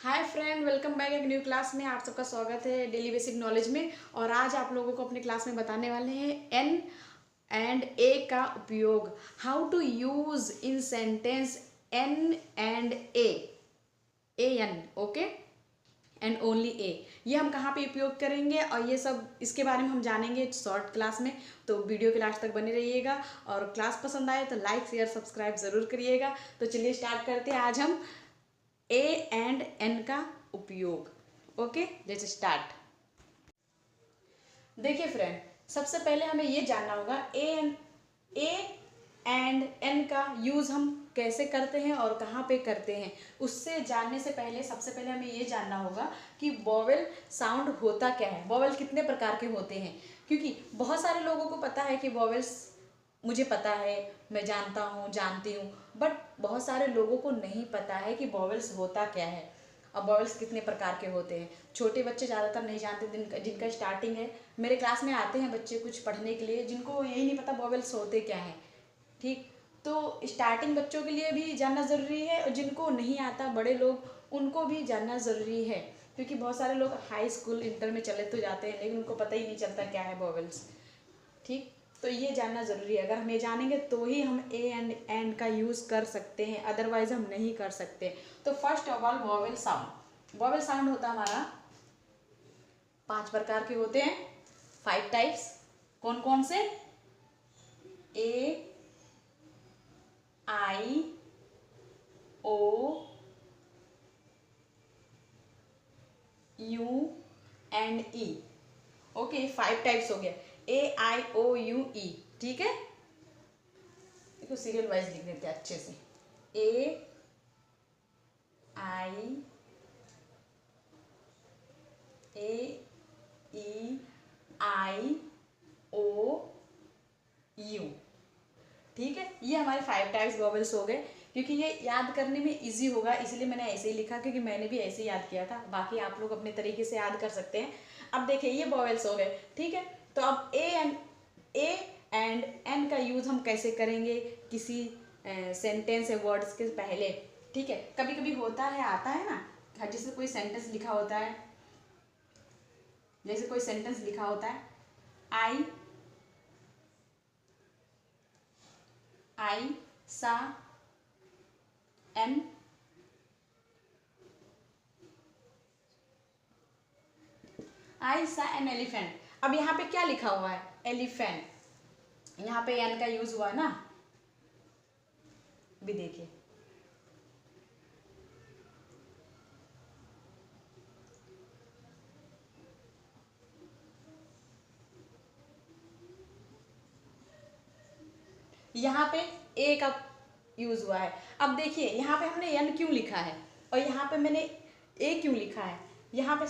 Hi friend, welcome back एक new class में। आप सबका स्वागत है डेली बेसिक नॉलेज में। और आज आप लोगों को अपने क्लास में बताने वाले हैं एन एंड ए का उपयोग, how to use in sentence an and a an, okay, and only a. ये हम कहाँ पे उपयोग करेंगे और ये सब इसके बारे में हम जानेंगे शॉर्ट क्लास में। तो वीडियो के लास्ट तक बने रहिएगा और क्लास पसंद आए तो लाइक शेयर सब्सक्राइब ज़रूर करिएगा। तो चलिए स्टार्ट करते हैं आज हम ए एंड एन का उपयोग। ओके, जैसे स्टार्ट। देखिए फ्रेंड, सबसे पहले हमें ये जानना होगा ए एंड एन का यूज़ हम कैसे करते हैं और कहाँ पे करते हैं। उससे जानने से पहले सबसे पहले हमें ये जानना होगा कि वोवेल साउंड होता क्या है, वोवेल कितने प्रकार के होते हैं। क्योंकि बहुत सारे लोगों को पता है कि वोवेल्स, मुझे पता है, मैं जानता हूँ, जानती हूँ, बट बहुत सारे लोगों को नहीं पता है कि वोवेल्स होता क्या है और वोवेल्स कितने प्रकार के होते हैं। छोटे बच्चे ज़्यादातर नहीं जानते, जिनका स्टार्टिंग है। मेरे क्लास में आते हैं बच्चे कुछ पढ़ने के लिए जिनको यही नहीं पता वोवेल्स होते क्या हैं। ठीक, तो स्टार्टिंग बच्चों के लिए भी जानना ज़रूरी है और जिनको नहीं आता, बड़े लोग, उनको भी जानना ज़रूरी है। क्योंकि बहुत सारे लोग हाई स्कूल इंटर में चले तो जाते हैं लेकिन उनको पता ही नहीं चलता क्या है वोवेल्स। ठीक, तो ये जानना ज़रूरी है। अगर हम ये जानेंगे तो ही हम ए एंड का यूज़ कर सकते हैं, अदरवाइज हम नहीं कर सकते। तो first of all vowel sound. Vowel sound होता है हमारा 5 प्रकार के होते हैं, 5 टाइप्स। कौन कौन से? A, I, O, U and E. Okay, 5 types हो गया, ए आई ओ यू ई। ठीक है, इसको सीरियल वाइज लिख देते हैं अच्छे से। A I E I O you. ठीक है, ये हमारे 5 टाइप्स वोवेल्स हो गए। क्योंकि ये याद करने में इजी होगा इसलिए मैंने ऐसे ही लिखा, क्योंकि मैंने भी ऐसे ही याद किया था। बाकी आप लोग अपने तरीके से याद कर सकते हैं। अब देखिए, ये वोवेल्स हो गए। ठीक है, तो अब ए एंड एन का यूज़ हम कैसे करेंगे किसी सेंटेंस या वर्ड्स के पहले। ठीक है, कभी कभी होता है, आता है ना, जैसे कोई सेंटेंस लिखा होता है, जैसे कोई सेंटेंस लिखा होता है, आई सा एन आई सा एन एलिफेंट। अब यहाँ पे क्या लिखा हुआ है? एलिफेंट। यहाँ पे एन का यूज हुआ है ना, भी देखिए। यहाँ पे ए का यूज हुआ है। अब देखिए यहाँ पे हमने एन क्यों लिखा है और यहाँ पे मैंने ए क्यों लिखा है। यहाँ पे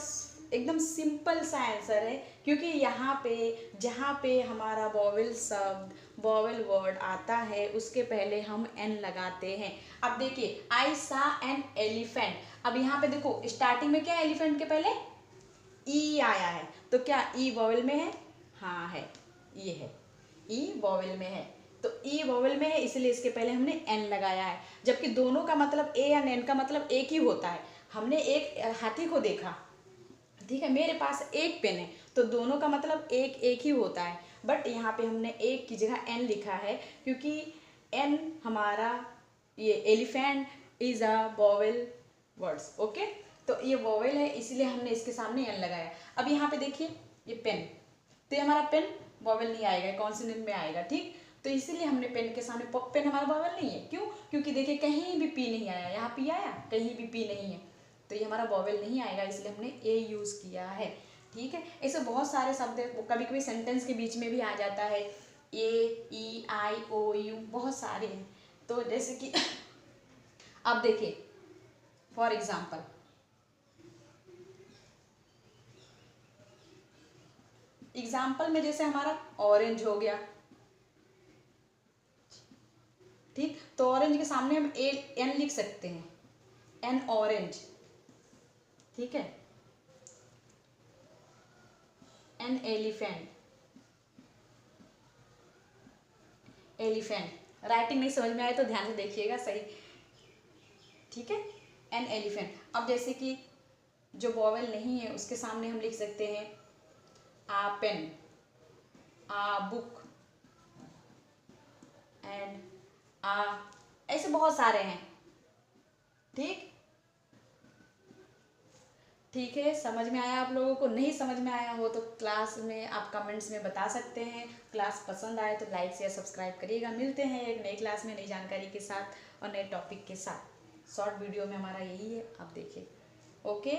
एकदम सिंपल सा आंसर है, क्योंकि यहाँ पे जहाँ पे हमारा वोवेल शब्द, वोवेल वर्ड आता है, उसके पहले हम एन लगाते हैं। अब देखिए, आई सा एन एलिफेंट। अब यहाँ पे देखो, स्टार्टिंग में क्या है? एलिफेंट के पहले ई आया है, तो क्या ई वोवेल में है? हाँ है, ये है, ई वोवेल में है। तो ई वोवेल में है इसलिए इसके पहले हमने एन लगाया है। जबकि दोनों का मतलब ए एंड एन का मतलब एक ही होता है। हमने एक हाथी को देखा, ठीक है, मेरे पास एक पेन है, तो दोनों का मतलब एक एक ही होता है। बट यहाँ पे हमने एक की जगह एन लिखा है, क्योंकि एन हमारा, ये elephant is a vowel words. Okay, तो ये वोवेल है इसलिए हमने इसके सामने एन लगाया। अब यहाँ पे देखिए, ये पेन, तो ये हमारा पेन वोवेल नहीं आएगा, कॉन्सोनेंट में आएगा। ठीक, तो इसीलिए हमने पेन के सामने, पेन हमारा वोवेल नहीं है। क्यों? क्योंकि देखिए कहीं भी पी नहीं आया, यहाँ पी आया, कहीं भी पी नहीं है, तो ये हमारा वोवेल नहीं आएगा, इसलिए हमने ए यूज़ किया है। ठीक है, ऐसे बहुत सारे शब्द, कभी कभी सेंटेंस के बीच में भी आ जाता है, ए ई आई ओ यू, बहुत सारे हैं। तो जैसे कि अब देखिए, फॉर एग्जाम्पल, एग्जाम्पल में जैसे हमारा ऑरेंज हो गया। ठीक, तो ऑरेंज के सामने हम ए एन लिख सकते हैं, एन ऑरेंज। ठीक है, एन एलिफेंट। एलिफेंट राइटिंग नहीं समझ में आए तो ध्यान से देखिएगा सही। ठीक है, एन एलिफेंट। अब जैसे कि जो वॉवेल नहीं है उसके सामने हम लिख सकते हैं आ पेन, आ बुक एंड आ, ऐसे बहुत सारे हैं। ठीक है, समझ में आया आप लोगों को? नहीं समझ में आया हो तो क्लास में आप कमेंट्स में बता सकते हैं। क्लास पसंद आए तो लाइक शेयर सब्सक्राइब करिएगा। मिलते हैं एक नई क्लास में नई जानकारी के साथ और नए टॉपिक के साथ। शॉर्ट वीडियो में हमारा यही है, आप देखिए। Okay,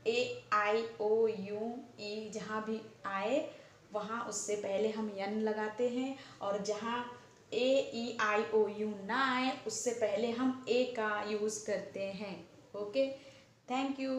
A I O you ई जहाँ भी आए वहाँ उससे पहले हम यन लगाते हैं, और जहाँ ए ई आई ओ यू ना आए उससे पहले हम ए का यूज़ करते हैं। Okay, thank you.